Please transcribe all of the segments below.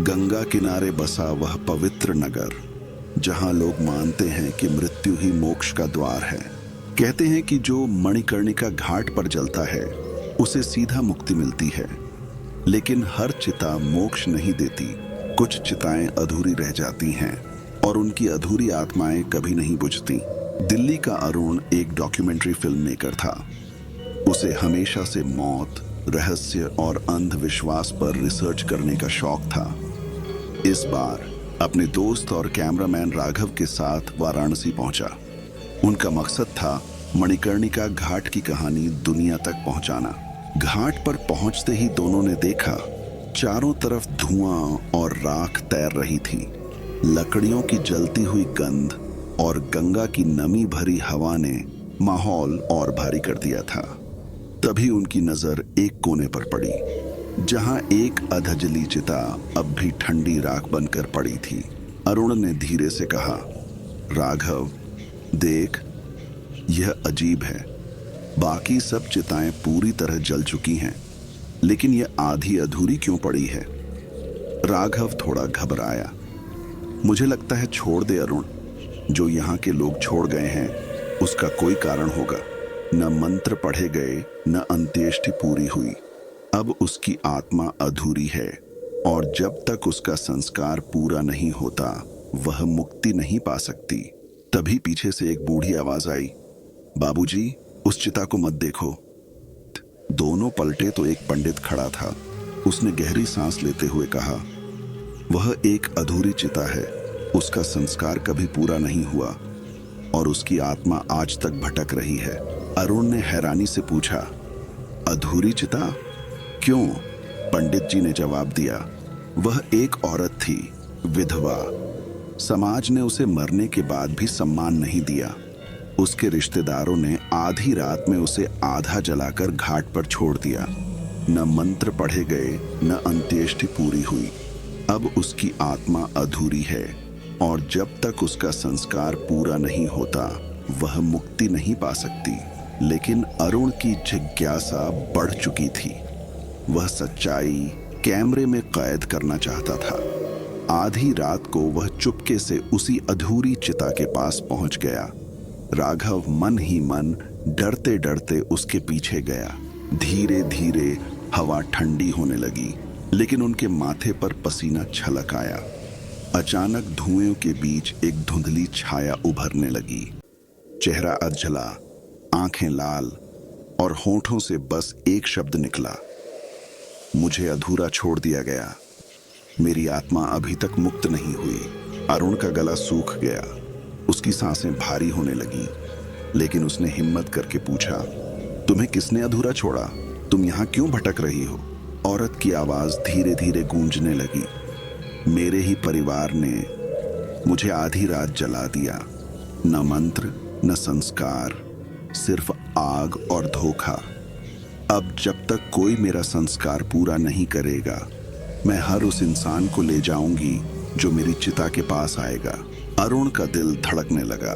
गंगा किनारे बसा वह पवित्र नगर, जहां लोग मानते हैं कि मृत्यु ही मोक्ष का द्वार है। कहते हैं कि जो मणिकर्णिका घाट पर जलता है उसे सीधा मुक्ति मिलती है। लेकिन हर चिता मोक्ष नहीं देती। कुछ चिताएं अधूरी रह जाती हैं और उनकी अधूरी आत्माएं कभी नहीं बुझती। दिल्ली का अरुण एक डॉक्यूमेंट्री फिल्म मेकर था। उसे हमेशा से मौत, रहस्य और अंधविश्वास पर रिसर्च करने का शौक था। इस बार अपने दोस्त और कैमरामैन राघव के साथ वाराणसी पहुंचा। उनका मकसद था मणिकर्णिका घाट की कहानी दुनिया तक पहुंचाना। घाट पर पहुंचते ही दोनों ने देखा, चारों तरफ धुआं और राख तैर रही थी। लकड़ियों की जलती हुई गंध और गंगा की नमी भरी हवा ने माहौल और भारी कर दिया था। तभी उनकी नजर एक कोने पर पड़ी, जहां एक अधजली चिता अब भी ठंडी राख बनकर पड़ी थी। अरुण ने धीरे से कहा, राघव देख, यह अजीब है। बाकी सब चिताएं पूरी तरह जल चुकी हैं, लेकिन यह आधी अधूरी क्यों पड़ी है? राघव थोड़ा घबराया। मुझे लगता है छोड़ दे अरुण, जो यहाँ के लोग छोड़ गए हैं उसका कोई कारण होगा। न मंत्र पढ़े गए, न अंत्येष्टि पूरी हुई। अब उसकी आत्मा अधूरी है और जब तक उसका संस्कार पूरा नहीं होता वह मुक्ति नहीं पा सकती। तभी पीछे से एक बूढ़ी आवाज आई, बाबूजी, उस चिता को मत देखो। दोनों पलटे तो एक पंडित खड़ा था। उसने गहरी सांस लेते हुए कहा, वह एक अधूरी चिता है। उसका संस्कार कभी पूरा नहीं हुआ और उसकी आत्मा आज तक भटक रही है। अरुण ने हैरानी से पूछा, अधूरी चिता? क्यों? पंडित जी ने जवाब दिया, वह एक औरत थी, विधवा। समाज ने उसे मरने के बाद भी सम्मान नहीं दिया। उसके रिश्तेदारों ने आधी रात में उसे आधा जलाकर घाट पर छोड़ दिया। न मंत्र पढ़े गए, न अंत्येष्टि पूरी हुई। अब उसकी आत्मा अधूरी है और जब तक उसका संस्कार पूरा नहीं होता वह मुक्ति नहीं पा सकती। लेकिन अरुण की जिज्ञासा बढ़ चुकी थी। वह सच्चाई कैमरे में कैद करना चाहता था। आधी रात को वह चुपके से उसी अधूरी चिता के पास पहुंच गया। राघव मन ही मन डरते डरते उसके पीछे गया। धीरे धीरे हवा ठंडी होने लगी, लेकिन उनके माथे पर पसीना छलक आया। अचानक धुएं के बीच एक धुंधली छाया उभरने लगी। चेहरा अधजला, आंखें लाल और होठों से बस एक शब्द निकला, मुझे अधूरा छोड़ दिया गया। मेरी आत्मा अभी तक मुक्त नहीं हुई। अरुण का गला सूख गया, उसकी सांसें भारी होने लगी, लेकिन उसने हिम्मत करके पूछा, तुम्हें किसने अधूरा छोड़ा? तुम यहाँ क्यों भटक रही हो? औरत की आवाज धीरे धीरे गूंजने लगी, मेरे ही परिवार ने मुझे आधी रात जला दिया। न मंत्र, न संस्कार, सिर्फ आग और धोखा। अब जब तक कोई मेरा संस्कार पूरा नहीं करेगा, मैं हर उस इंसान को ले जाऊंगी जो मेरी चिता के पास आएगा। अरुण का दिल धड़कने लगा।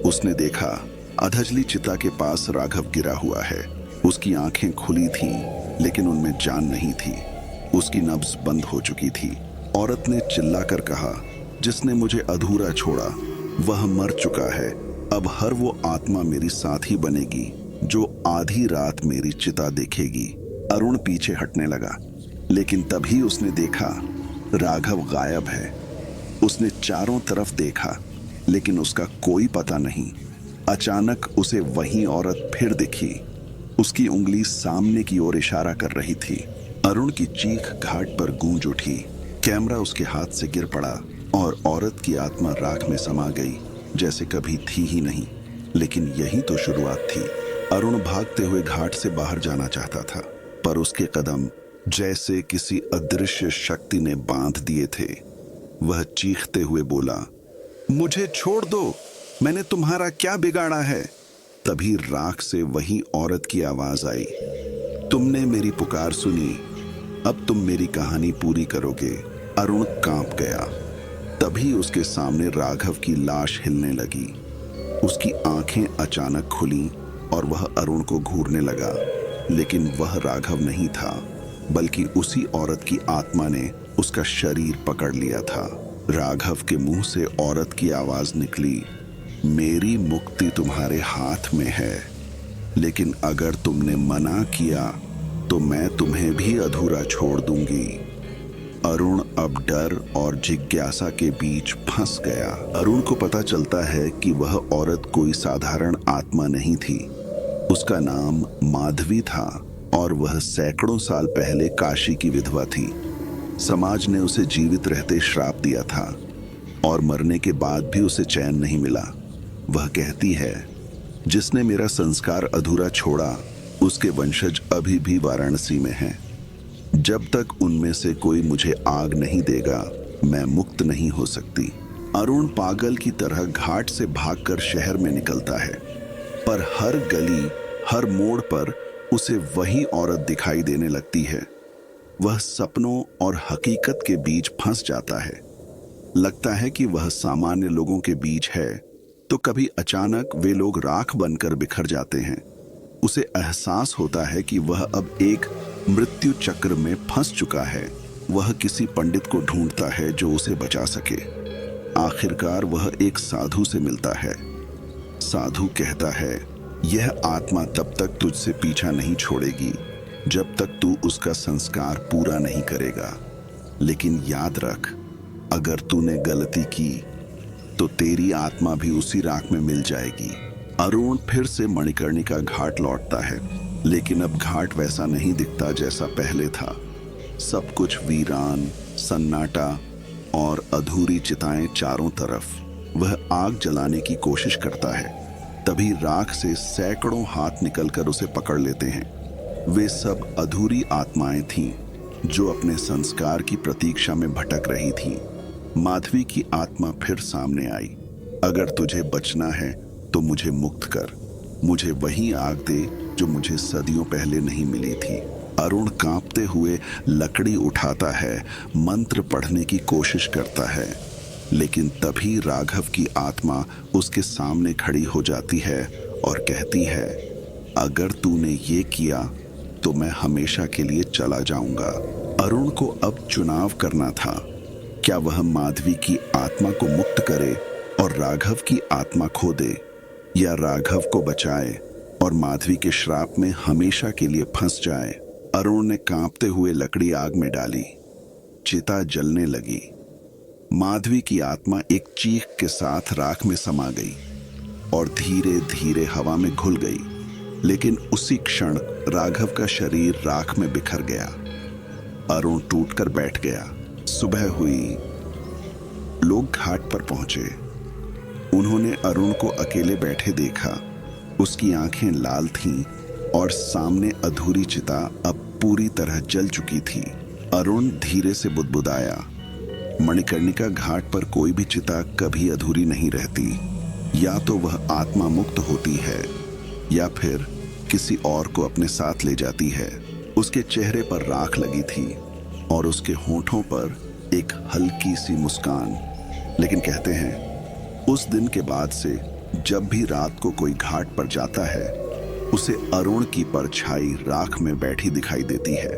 उसने देखा, अधजली चिता के पास राघव गिरा हुआ है। उसकी आंखें खुली थीं, लेकिन उनमें जान नहीं थी। उसकी नब्ज बंद हो चुकी थी। औरत ने चिल्लाकर कहा, जिसने मुझे अधूरा छोड़ा वह मर चुका है। अब हर वो आत्मा मेरी साथी बनेगी जो आधी रात मेरी चिता देखेगी। अरुण पीछे हटने लगा, लेकिन तभी उसने देखा राघव गायब है। उसने चारों तरफ देखा, लेकिन उसका कोई पता नहीं। अचानक उसे वही औरत फिर दिखी। उसकी उंगली सामने की ओर इशारा कर रही थी। अरुण की चीख घाट पर गूंज उठी। कैमरा उसके हाथ से गिर पड़ा और औरत की आत्मा राख में समा गई, जैसे कभी थी ही नहीं। लेकिन यही तो शुरुआत थी। अरुण भागते हुए घाट से बाहर जाना चाहता था, पर उसके कदम जैसे किसी अदृश्य शक्ति ने बांध दिए थे। वह चीखते हुए बोला, मुझे छोड़ दो, मैंने तुम्हारा क्या बिगाड़ा है? तभी राख से वही औरत की आवाज आई, तुमने मेरी पुकार सुनी, अब तुम मेरी कहानी पूरी करोगे। अरुण कांप गया। तभी उसके सामने राघव की लाश हिलने लगी। उसकी आंखें अचानक खुलीं और वह अरुण को घूरने लगा, लेकिन वह राघव नहीं था। बल्कि उसी औरत की आत्मा ने उसका शरीर पकड़ लिया था। राघव के मुंह से औरत की आवाज निकली, मेरी मुक्ति तुम्हारे हाथ में है, लेकिन अगर तुमने मना किया तो मैं तुम्हें भी अधूरा छोड़ दूंगी। अरुण अब डर और जिज्ञासा के बीच फंस गया। अरुण को पता चलता है कि वह औरत कोई साधारण आत्मा नहीं थी। उसका नाम माधवी था और वह सैकड़ों साल पहले काशी की विधवा थी। समाज ने उसे जीवित रहते श्राप दिया था और मरने के बाद भी उसे चैन नहीं मिला। वह कहती है, जिसने मेरा संस्कार अधूरा छोड़ा उसके वंशज अभी भी वाराणसी में हैं। जब तक उनमें से कोई मुझे आग नहीं देगा मैं मुक्त नहीं हो सकती। अरुण पागल की तरह घाट से भागकर शहर में निकलता है, पर हर गली हर मोड़ पर उसे वही औरत दिखाई देने लगती है। वह सपनों और हकीकत के बीच फंस जाता है। लगता है कि वह सामान्य लोगों के बीच है, तो कभी अचानक वे लोग राख बनकर बिखर जाते हैं। उसे एहसास होता है कि वह अब एक मृत्यु चक्र में फंस चुका है। वह किसी पंडित को ढूंढता है जो उसे बचा सके। आखिरकार वह एक साधु से मिलता है। साधु कहता है, यह आत्मा तब तक तुझसे पीछा नहीं छोड़ेगी जब तक तू उसका संस्कार पूरा नहीं करेगा। लेकिन याद रख, अगर तूने गलती की तो तेरी आत्मा भी उसी राख में मिल जाएगी। अरुण फिर से मणिकर्णिका घाट लौटता है, लेकिन अब घाट वैसा नहीं दिखता जैसा पहले था। सब कुछ वीरान, सन्नाटा और अधूरी चिताएं चारों तरफ। वह आग जलाने की कोशिश करता है, तभी राख से सैकड़ों हाथ निकलकर उसे पकड़ लेते हैं। वे सब अधूरी आत्माएं थीं जो अपने संस्कार की प्रतीक्षा में भटक रही थीं। माधवी की आत्मा फिर सामने आई, अगर तुझे बचना है तो मुझे मुक्त कर, मुझे वही आग दे जो मुझे सदियों पहले नहीं मिली थी। अरुण कांपते हुए लकड़ी उठाता है, मंत्र पढ़ने की कोशिश करता है, लेकिन तभी राघव की आत्मा उसके सामने खड़ी हो जाती है और कहती है, अगर तूने ये किया तो मैं हमेशा के लिए चला जाऊंगा। अरुण को अब चुनाव करना था, क्या वह माधवी की आत्मा को मुक्त करे और राघव की आत्मा खो दे, या राघव को बचाए और माधवी के श्राप में हमेशा के लिए फंस जाए। अरुण ने कांपते हुए लकड़ी आग में डाली, चिता जलने लगी। माधवी की आत्मा एक चीख के साथ राख में समा गई और धीरे धीरे हवा में घुल गई, लेकिन उसी क्षण राघव का शरीर राख में बिखर गया। अरुण टूटकर बैठ गया। सुबह हुई, लोग घाट पर पहुंचे। उन्होंने अरुण को अकेले बैठे देखा। उसकी आंखें लाल थीं और सामने अधूरी चिता अब पूरी तरह जल चुकी थी। अरुण धीरे से बुदबुदाया, मणिकर्णिका घाट पर कोई भी चिता कभी अधूरी नहीं रहती। या तो वह आत्मा मुक्त होती है या फिर किसी और को अपने साथ ले जाती है। उसके चेहरे पर राख लगी थी और उसके होठों पर एक हल्की सी मुस्कान। लेकिन कहते हैं, उस दिन के बाद से जब भी रात को कोई घाट पर जाता है, उसे अरुण की परछाई राख में बैठी दिखाई देती है।